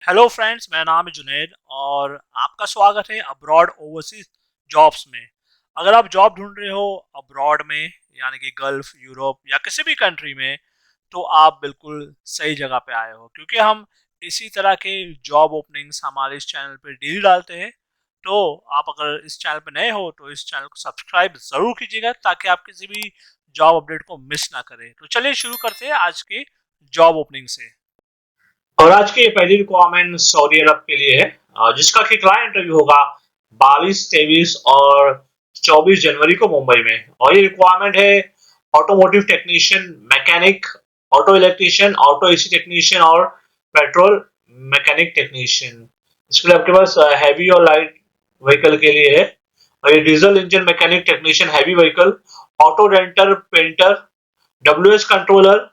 Hello friends, मेरा नाम है जुनैद और आपका स्वागत है अब्रॉड ओवरसीज जॉब्स में। अगर आप जॉब ढूंढ रहे हो अब्रॉड में, यानी कि गल्फ, यूरोप या किसी भी कंट्री में, तो आप बिल्कुल सही जगह पे आए हो, क्योंकि हम इसी तरह के जॉब ओपनिंग्स हमारे इस चैनल पे डेली डालते हैं। तो आप अगर इस चैनल पे नए हो तो इस चैनल को सब्सक्राइब जरूर कीजिएगा, ताकि आप किसी भी जॉब अपडेट को मिस ना करें। तो चलिए शुरू करते हैं आज के जॉब ओपनिंग से। और आज की ये पहली रिक्वायरमेंट सऊदी अरब के लिए है, जिसका कि क्लाइंट इंटरव्यू होगा 22, 23 और 24 जनवरी को मुंबई में। और ये रिक्वायरमेंट है automotive technician, mechanic, auto electrician, auto AC technician और पेट्रोल मैकेनिक टेक्नीशियन। इसके लिए आपके पास हैवी और लाइट व्हीकल के लिए है। और ये diesel engine mechanic technician, heavy vehicle, auto रेंटर, painter, WS controller,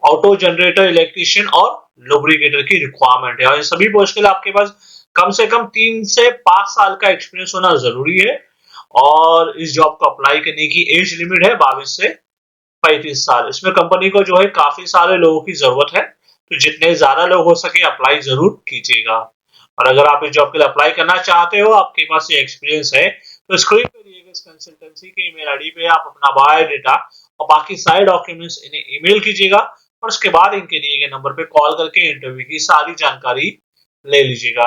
auto generator, electrician और लुब्रिकेटर की रिक्वायरमेंट है। और इन सभी पोस्ट के लिए आपके पास कम से कम 3 से 5 साल का एक्सपीरियंस होना जरूरी है। और इस जॉब को अप्लाई करने की एज लिमिट है 22 से 35 साल। इसमें कंपनी को जो है काफी सारे लोगों की जरूरत है, तो जितने ज्यादा लोग हो सके अप्लाई जरूर कीजिएगा। और अगर आप इस जॉब के लिए अप्लाई करना चाहते हो, आपके पास ये एक्सपीरियंस है, तो स्क्रीन पे दिए गए इस कंसल्टेंसी के ईमेल आईडी पे आप अपना बायोडाटा और बाकी सारे डॉक्यूमेंट्स इन्हें ईमेल कीजिएगा। और उसके बाद इनके दिए गए नंबर पे कॉल करके इंटरव्यू की सारी जानकारी ले लीजिएगा।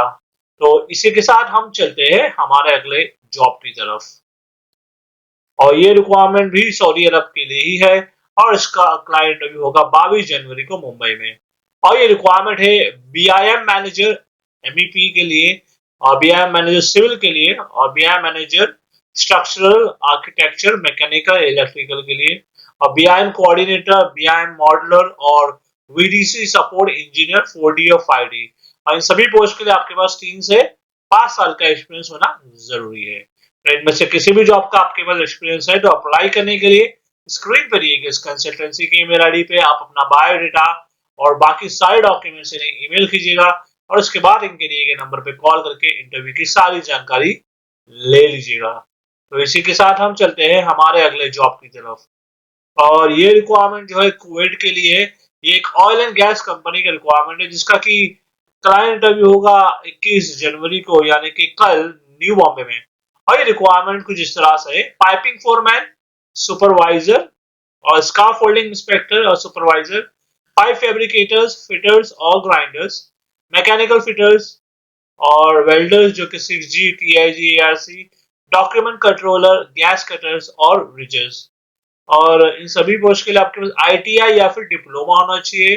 तो इसी के साथ हम चलते हैं हमारे अगले जॉब की तरफ। और ये रिक्वायरमेंट भी सऊदी अरब के लिए ही है, और इसका क्लाइंट इंटरव्यू होगा 22 जनवरी को मुंबई में। और ये रिक्वायरमेंट है बीआईएम मैनेजर एमईपी के लिए, और बीआईएम मैनेजर सिविल के लिए, और BIM manager structural, architecture, mechanical, electrical के लिए, और बीआईएम कोऑर्डिनेटर, बीआईएम मॉडलर और वीडीसी सपोर्ट इंजीनियर 4D और 5D। और इन सभी पोस्ट के लिए आपके पास 3 से 5 साल का एक्सपीरियंस होना जरूरी है। तो इनमें से किसी भी जॉब का आपके पास एक्सपीरियंस है, तो अप्लाई करने के लिए स्क्रीन पर दिए गए इस कंसल्टेंसी के ईमेल आईडी पे आप अपना बायोडाटा और बाकी सारे डॉक्यूमेंट्स इन्हें ईमेल कीजिएगा। और उसके बाद इनके दिए गए नंबर पे कॉल करके इंटरव्यू की सारी जानकारी ले लीजिएगा। तो इसी के साथ हम चलते हैं हमारे अगले जॉब की तरफ। और ये रिक्वायरमेंट जो है कुवैत के लिए है। ये एक ऑयल एंड गैस कंपनी का रिक्वायरमेंट है, जिसका कि क्लाइंट इंटरव्यू होगा 21 जनवरी को, यानी कि कल, न्यू बॉम्बे में। और ये रिक्वायरमेंट कुछ इस तरह से है: पाइपिंग फोरमैन, सुपरवाइजर और स्काफ फोल्डिंग इंस्पेक्टर और सुपरवाइजर, पाइप फैब्रिकेटर्स, फिटर्स और ग्राइंडर्स, मैकेनिकल फिटर्स और वेल्डर्स जो कि 6G, TIG, ARC, document controller, gas cutters और रिजर्स। और इन सभी पोस्ट के लिए आपके पास आईटीआई या फिर डिप्लोमा होना चाहिए,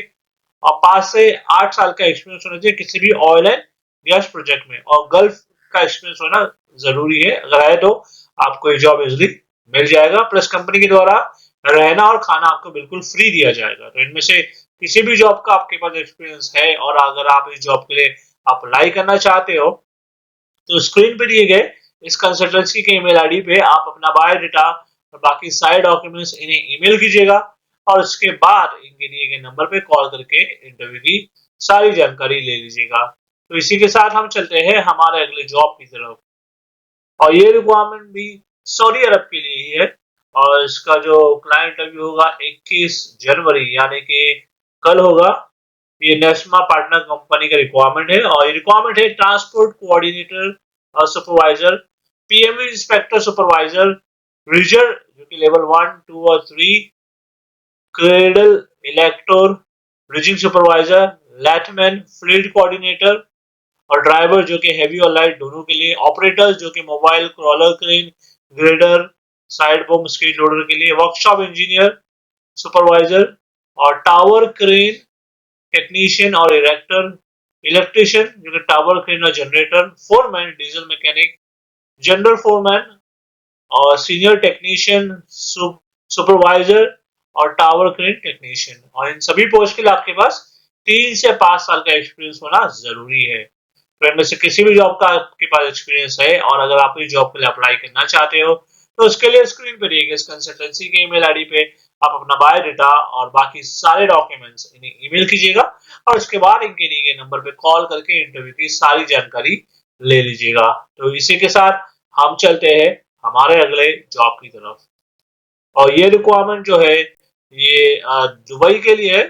और 5 से 8 साल का एक्सपीरियंस होना चाहिए किसी भी ऑयल एंड गैस प्रोजेक्ट में, और गल्फ का एक्सपीरियंस होना जरूरी है। अगर है तो आपको ये जॉब इजिली मिल जाएगा। प्लस कंपनी के द्वारा रहना और खाना आपको बिल्कुल फ्री दिया जाएगा। तो इनमें से किसी भी जॉब का आपके पास एक्सपीरियंस है और अगर आप इस जॉब के लिए अप्लाई करना चाहते हो, तो स्क्रीन पे दिए गए इस कंसल्टेंसी के ईमेल आईडी पे आप अपना बायोडाटा और बाकी सारे डॉक्यूमेंट्स इन्हें ईमेल कीजिएगा। और उसके बाद इनके दिए गए नंबर पे कॉल करके इंटरव्यू की सारी जानकारी ले लीजिएगा। तो इसी के साथ हम चलते हैं हमारे अगले जॉब की तरफ। और ये रिक्वायरमेंट भी सऊदी अरब के लिए ही है। और इसका जो क्लाइंट इंटरव्यू होगा 21 जनवरी, यानी कि कल होगा। ये नेस्मा पार्टनर कंपनी का रिक्वायरमेंट है। और ये रिक्वायरमेंट है ट्रांसपोर्ट कोऑर्डिनेटर और supervisor, PMV inspector supervisor, rigger जो कि लेवल 1, 2 और 3, क्रेडल इलेक्टोर, रिजिंग सुपरवाइजर, लैटमैन, फील्ड कोऑर्डिनेटर और ड्राइवर जो कि हैवी और लाइट दोनों के लिए, ऑपरेटर्स जो कि mobile, crawler crane, grader, side boom, street loader के लिए, वर्कशॉप इंजीनियर सुपरवाइजर और टावर क्रेन टेक्नीशियन और इरेक्टर, इलेक्ट्रिशियन जो कि टावर क्रेन और generator, foreman, diesel mechanic, general foreman और सीनियर टेक्नीशियन, सुपरवाइजर और टावर क्रेन टेक्नीशियन। और इन सभी पोस्ट के लिए आपके पास 3 से 5 साल का एक्सपीरियंस होना जरूरी है। तो इनमें से किसी भी जॉब का आपके पास एक्सपीरियंस है और अगर आप इस जॉब के लिए अप्लाई करना चाहते हो, तो उसके लिए स्क्रीन पे दिए गए इस कंसल्टेंसी के ईमेल आईडी पे आप अपना बायोडाटा और बाकी सारे डॉक्यूमेंट्स इन्हें ईमेल कीजिएगा। और उसके बाद इनके दिए गए नंबर पे कॉल करके इंटरव्यू की सारी जानकारी ले लीजिएगा। तो इसी के साथ हम चलते हैं हमारे अगले जॉब की तरफ। और ये रिक्वायरमेंट जो है, ये दुबई के लिए है।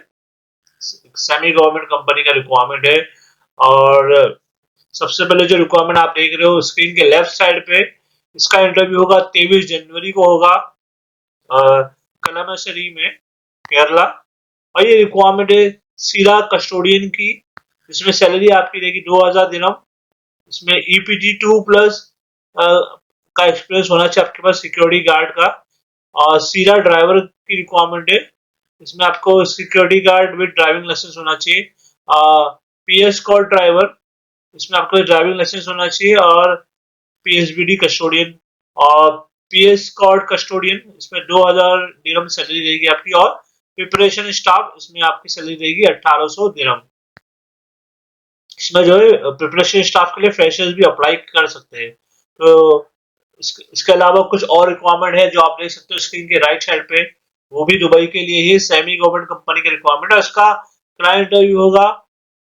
सेमी गवर्नमेंट कंपनी का रिक्वायरमेंट है। और सबसे पहले जो रिक्वायरमेंट आप देख रहे हो स्क्रीन के लेफ्ट साइड पे, इसका इंटरव्यू होगा 23 जनवरी को होगा कलामसरी में, केरला। और ये रिक्वायरमेंट है सीरा कस्टोडियन की, इसमें सैलरी आपकी रहेगी 2000 दिरहम। इसमें ईपीटी 2 प्लस का एक्सपीरियंस होना चाहिए आपके पास सिक्योरिटी गार्ड का। और सीरा ड्राइवर की रिक्वायरमेंट है, इसमें आपको security guard with driving licence होना चाहिए। पीएस कॉल ड्राइवर, इसमें आपको ड्राइविंग लाइसेंस होना चाहिए। और पीएसबीडी कस्टोडियन और पीएस कॉर्ड कस्टोडियन, इसमें 2000 दिरहम सैलरी रहेगी आपकी। और प्रिपरेशन स्टाफ, इसमें आपकी सैलरी रहेगी 1800 दिरहम। इसमें जो है प्रिपरेशन स्टाफ के लिए फ्रेशर्स भी अप्लाई कर सकते हैं। तो इसके अलावा कुछ और रिक्वायरमेंट है जो आप देख सकते हो स्क्रीन के राइट साइड पे, वो भी दुबई के लिए ही सेमी गवर्नमेंट कंपनी का रिक्वायरमेंट है। इसका क्लाइंट इंटरव्यू होगा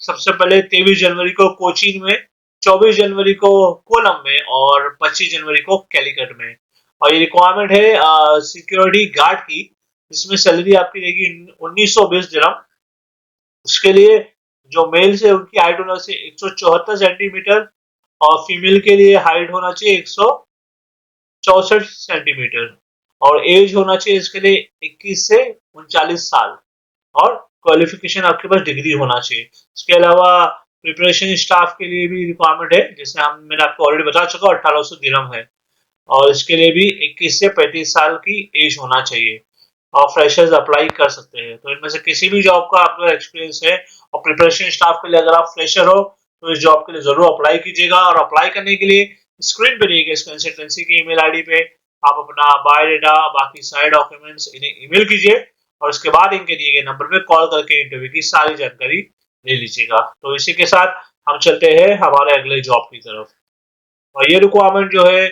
सबसे पहले 23 जनवरी को कोचीन में, 24 जनवरी को कोलम में और 25 जनवरी को कैलिकट में। और ये रिक्वायरमेंट है सिक्योरिटी गार्ड की, जिसमें सैलरी आपकी रहेगी 1920 दिरहम। उसके लिए जो मेल्स है उनकी हाइट होना चाहिए 174 सेंटीमीटर और फीमेल के लिए हाइट होना चाहिए 164 सेंटीमीटर। और एज होना चाहिए इसके लिए 21 से 39 साल। और क्वालिफिकेशन आपके पास डिग्री होना चाहिए। इसके अलावा प्रिपरेशन स्टाफ के लिए भी रिक्वायरमेंट है, जैसे मैंने आपको ऑलरेडी बता चुका 1800 दिरहम है। और इसके लिए भी 21 से 35 साल की एज होना चाहिए। और फ्रेशर्स अप्लाई कर सकते हैं। तो इनमें से किसी भी जॉब का आपका एक्सपीरियंस है और प्रिपरेशन स्टाफ के लिए अगर आप फ्रेशर हो तो इस जॉब के लिए जरूर अप्लाई कीजिएगा। और अप्लाई करने के लिए स्क्रीन पे दिए गए इस कंसल्टेंसी की ईमेल आईडी पे आप अपना बायोडाटा, बाकी सारे डॉक्यूमेंट्स इन्हें ईमेल कीजिए और उसके बाद इनके दिए गए नंबर पे कॉल करके इंटरव्यू की सारी जानकारी ले लीजिएगा। तो इसी के साथ हम चलते हैं हमारे अगले जॉब की तरफ। और ये रिक्वायरमेंट जो है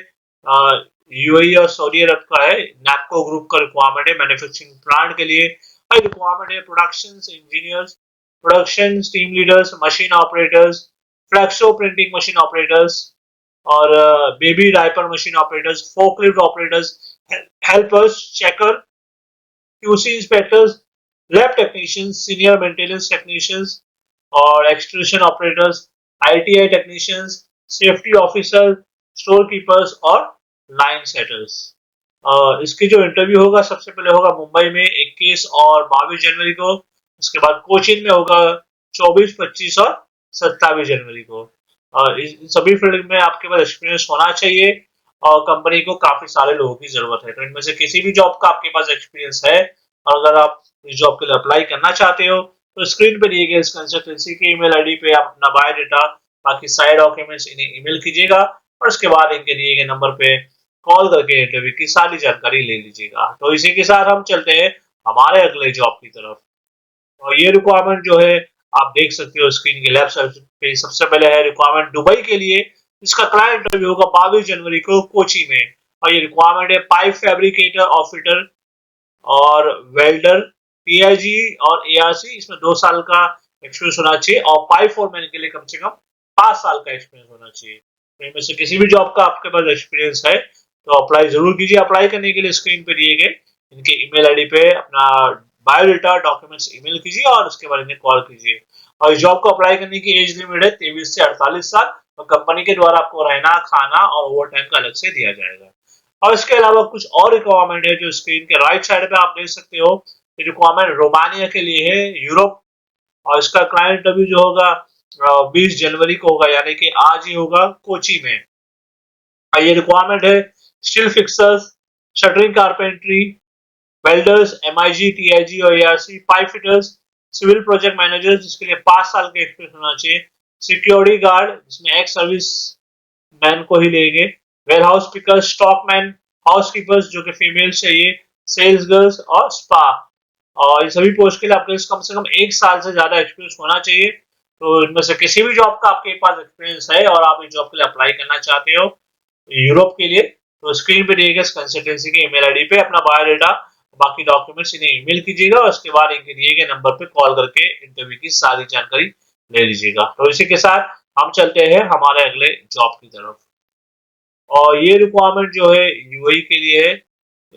यूएई और सऊदी अरब का है, नैपको ग्रुप का रिक्वायरमेंट है मैन्युफैक्चरिंग प्लांट के लिए। और रिक्वायरमेंट है production engineers, production team leaders, machine operators, flexo printing machine operators और baby diaper machine operators, forklift operators, helpers, checker, QC inspectors, lab technicians, senior maintenance technicians और extrusion operators, ITI technicians, safety officer, store keepers और line setters. इसकी जो interview होगा सबसे पहले होगा मुंबई में 21 और 22 जनवरी को। उसके बाद कोचीन में होगा 24, 25 और 27 जनवरी को। इन सभी फील्ड में आपके पास एक्सपीरियंस होना चाहिए और कंपनी को काफी सारे लोगों की जरूरत है। तो इनमें से किसी भी जॉब का आपके पास एक्सपीरियंस है और अगर आप इस जॉब के लिए अप्लाई करना चाहते हो तो स्क्रीन पे दिए गए इस कंसल्टेंसी के ईमेल आईडी पे आप अपना बायोडाटा, बाकी सारे डॉक्यूमेंट्स इन्हें ईमेल कीजिएगा और उसके बाद इनके दिए गए नंबर पे कॉल करके इंटरव्यू की सारी जानकारी ले लीजिएगा। तो इसी के साथ हम चलते हैं हमारे अगले जॉब की तरफ। और ये रिक्वायरमेंट जो है आप देख सकते हो स्क्रीन के लेफ्ट साइड पे, सबसे पहले है रिक्वायरमेंट दुबई के लिए। इसका क्लाइंट इंटरव्यू होगा 22 जनवरी को कोची में। और ये रिक्वायरमेंट है पाइप फैब्रिकेटर ऑपरेटर और वेल्डर, पीआईजी और एआरसी, इसमें 2 साल का एक्सपीरियंस होना चाहिए और पाइप फोरमैन के लिए कम से कम 5 साल का एक्सपीरियंस होना चाहिए। तो इनमें से किसी भी जॉब का आपके पास एक्सपीरियंस है तो अप्लाई जरूर कीजिए। अप्लाई करने के लिए स्क्रीन पे दिए गए इनके ईमेल आईडी पे अपना बायोडाटा, डॉक्यूमेंट्स ईमेल कीजिए और उसके बाद इन्हें कॉल कीजिए। और इस जॉब को अप्लाई करने की एज लिमिट है 23 से 48 साल और कंपनी के द्वारा आपको रहना, खाना और ओवर टाइम का अलग से दिया जाएगा। और इसके अलावा कुछ और रिक्वायरमेंट है जो स्क्रीन के राइट साइड पे आप देख सकते हो। ये रिक्वायरमेंट रोमानिया के लिए है, यूरोप। और इसका क्लाइंट इंटरव्यू जो होगा 20 जनवरी को होगा, यानी कि आज ही होगा कोची में। ये रिक्वायरमेंट है steel fixers, shuttering carpentry, welders, MIG, TIG और ARC, pipe fitters, civil project managers जिसके लिए 5 साल का एक्सपीरियंस होना चाहिए, सिक्योरिटी गार्ड जिसमें एक्स सर्विस मैन को ही लेंगे, warehouse pickers, stock man, house keepers जो कि फीमेल चाहिए, सेल्स गर्ल्स और स्पा। और इन सभी पोस्ट के लिए आपके कम से कम 1 साल से ज्यादा एक्सपीरियंस होना चाहिए। तो इनमें से किसी भी जॉब का आपके पास एक्सपीरियंस है और आप इस जॉब के लिए अप्लाई करना चाहते हो यूरोप के लिए, तो स्क्रीन पे दिए गए कंसल्टेंसी के ईमेल आईडी पे अपना बायोडाटा, बाकी डॉक्यूमेंट्स इन्हें ईमेल कीजिएगा और उसके बाद इनके दिए गए नंबर पे कॉल करके इंटरव्यू की सारी जानकारी ले लीजिएगा। तो इसी के साथ हम चलते हैं हमारे अगले जॉब की तरफ। और ये रिक्वायरमेंट जो है यूएई के लिए है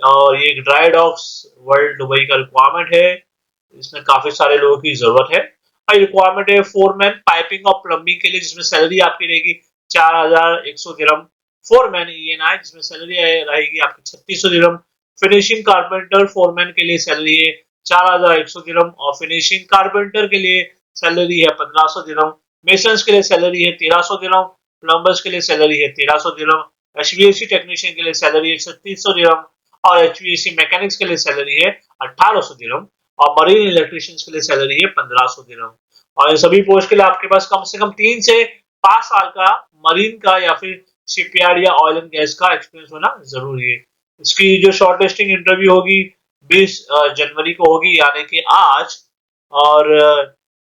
और ये ड्राई डॉक्स वर्ल्ड दुबई का रिक्वायरमेंट है। इसमें काफी सारे लोगों की जरूरत है रिक्वायरमेंट है फोरमैन पाइपिंग और प्लम्बिंग के लिए, जिसमें सैलरी आपकी रहेगी 4100 दिरहम। फोरमैन ENI जिसमें सैलरी रहेगी आपकी 3600 दिरहम। फिनिशिंग कारपेंटर फोरमैन के लिए सैलरी है 4100 दिरहम और फिनिशिंग कारपेंटर के लिए सैलरी है 1500 दिरहम। मेसन्स के लिए सैलरी है 1300 दिरहम। प्लम्बर्स के लिए सैलरी है 1300 दिरहम। HVAC टेक्नीशियन के लिए सैलरी है 3600 दिरहम और HVAC मैकेनिक्स के लिए सैलरी है 1800 दिरहम और मरीन इलेक्ट्रिशियंस के लिए सैलरी है 1500 दिरहम। और इन सभी पोस्ट के लिए आपके पास कम से कम 3 से 5 साल का मरीन का या फिर शिपयार्ड या ऑयल एंड गैस का एक्सपीरियंस होना जरूरी है। इसकी जो शॉर्ट लिस्टिंग इंटरव्यू होगी 20 जनवरी को होगी, यानी कि आज। और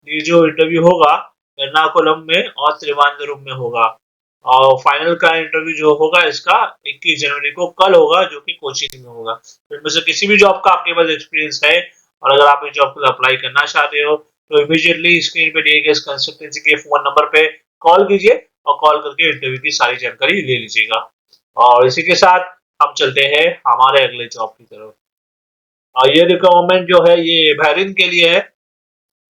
ये जो इंटरव्यू होगा एर्नाकुलम में और त्रिवेंद्रम में होगा। और फाइनल का इंटरव्यू जो होगा इसका 21 जनवरी को कल होगा, जो कि कोचिंग में होगा। तो इनमें से किसी भी जॉब का आपके पास एक्सपीरियंस है और अगर आप इस जॉब को अप्लाई करना चाहते हो तो इमीडिएटली स्क्रीन पे दिए गए इस कंसल्टेंसी के फोन नंबर पे कॉल कीजिए और कॉल करके इंटरव्यू की सारी जानकारी ले लीजिएगा। और इसी के साथ हम चलते हैं हमारे अगले जॉब की तरफ। और ये रिक्वायरमेंट जो है ये बहरीन के लिए है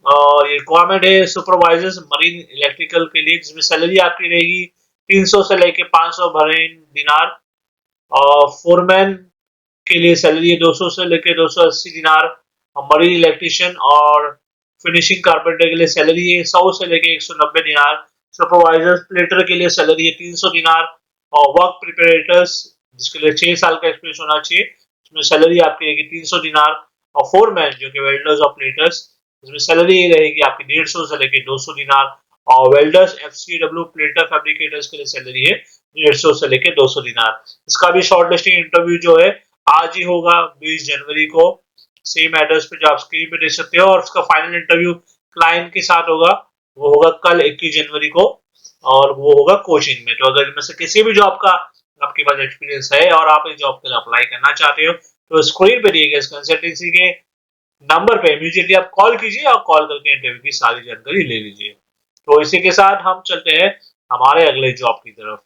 और ये रिक्वायरमेंट है सुपरवाइजर्स मरीन इलेक्ट्रिकल के लिए, जिसमें सैलरी आपकी रहेगी 300 से लेके 500 बहरीन दिनार। और फोरमैन के लिए सैलरी है 200 से लेके 280 दिनार। और मरीन इलेक्ट्रिशियन और फिनिशिंग कारपेंटर के लिए सैलरी है 100 से लेके 190 दिनार। सुपरवाइजर प्लेटर के लिए सैलरी है 300 दिनार। और वर्क प्रिपरेटर्स जिसके लिए 6 साल का एक्सपीरियंस होना चाहिए, इसमें सैलरी आपकी रहेगी 300 दिनार। और फोरमैन जो कि वेल्डर्स और प्लेटर्स, इसमें सैलरी रहेगी आपकी 150 से लेके 200 दिनार। और वेल्डर्स FCW प्लेटर फैब्रिकेटर्स के लिए सैलरी है 150 से लेके 200 दिनार। इसका भी शॉर्ट लिस्टिंग इंटरव्यू जो है आज ही होगा 20 जनवरी को, सेम एड्रेस पे जो आप स्क्रीन पे देख सकते हो। और उसका फाइनल इंटरव्यू क्लाइंट के साथ होगा, वो होगा कल 21 जनवरी को और वो होगा कोचिंग में। तो अगर इनमें से किसी भी जॉब का आपके पास एक्सपीरियंस है और आप इस जॉब के लिए अप्लाई करना चाहते हो तो स्क्रीन पे दिए गए इस कंसल्टेंसी के नंबर पे इमीडिएटली आप कॉल कीजिए और कॉल करके इंटरव्यू की सारी जानकारी ले लीजिए। तो इसी के साथ हम चलते हैं हमारे अगले जॉब की तरफ।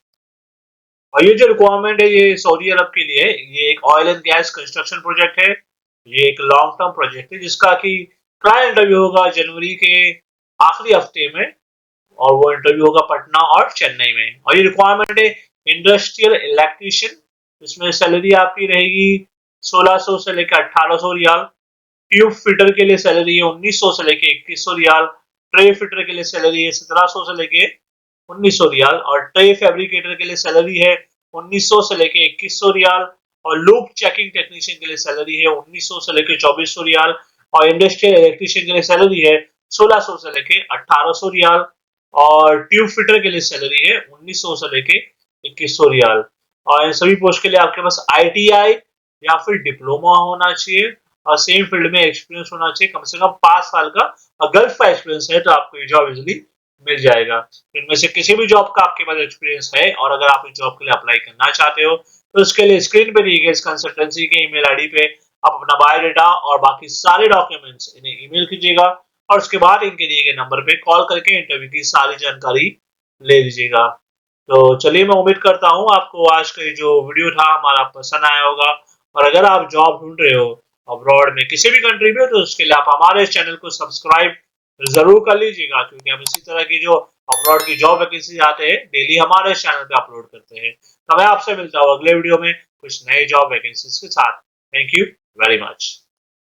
और ये जो रिक्वायरमेंट है ये सऊदी अरब के लिए है। ये एक oil and gas construction project है। ये एक लॉन्ग टर्म प्रोजेक्ट है जिसका कि ट्रायल इंटरव्यू होगा जनवरी के आखिरी हफ्ते में और वो इंटरव्यू होगा पटना और चेन्नई में। और ये रिक्वायरमेंट है इंडस्ट्रियल इलेक्ट्रिशियन, इसमें सैलरी आपकी रहेगी 1600 से लेकर 1800 रियाल। ट्यूब फिटर के लिए सैलरी है 1900 से लेके 2100 रियाल। ट्रे फिटर के लिए सैलरी है 1700 से लेके 1900 रियाल। और ट्रे फैब्रिकेटर के लिए सैलरी है 1900 से लेके 2100 रियाल। और लूप चेकिंग टेक्नीशियन के लिए सैलरी है 1900 से लेके 2400 रियाल। और इंडस्ट्रियल इलेक्ट्रिशियन के लिए सैलरी है 1600 से लेके 1800 रियाल। और ट्यूब फिटर के लिए सैलरी है 1900 से लेके 2100 रियाल। और इन सभी पोस्ट के लिए आपके पास ITI या फिर डिप्लोमा होना चाहिए और सेम फील्ड में एक्सपीरियंस होना चाहिए कम से कम 5 साल का। और गल्फ का एक्सपीरियंस है तो आपको ये जॉब इजिली मिल जाएगा। इनमें से किसी भी जॉब का आपके पास एक्सपीरियंस है और अगर आप इस जॉब के लिए अप्लाई करना चाहते हो तो उसके लिए स्क्रीन पे दी गई इस कंसल्टेंसी के ईमेल आईडी पे आप अपना बायोडाटा और बाकी सारे डॉक्यूमेंट्स इन्हें ईमेल कीजिएगा और उसके बाद इनके दिए गए नंबर पे कॉल करके इंटरव्यू की सारी जानकारी ले लीजिएगा। तो चलिए मैं उम्मीद करता हूँ आपको आज का जो वीडियो था हमारा पसंद आया होगा। और अगर आप जॉब ढूंढ रहे हो अब्रॉड में किसी भी कंट्री में तो उसके लिए आप हमारे इस चैनल को सब्सक्राइब जरूर कर लीजिएगा, क्योंकि हम इसी तरह की जो अब्रॉड की जॉब वैकेंसी आते हैं डेली हमारे इस चैनल पे अपलोड करते हैं। तो मैं आपसे मिलता हूँ अगले वीडियो में कुछ नए जॉब वैकेंसीज के साथ। Thank you very much.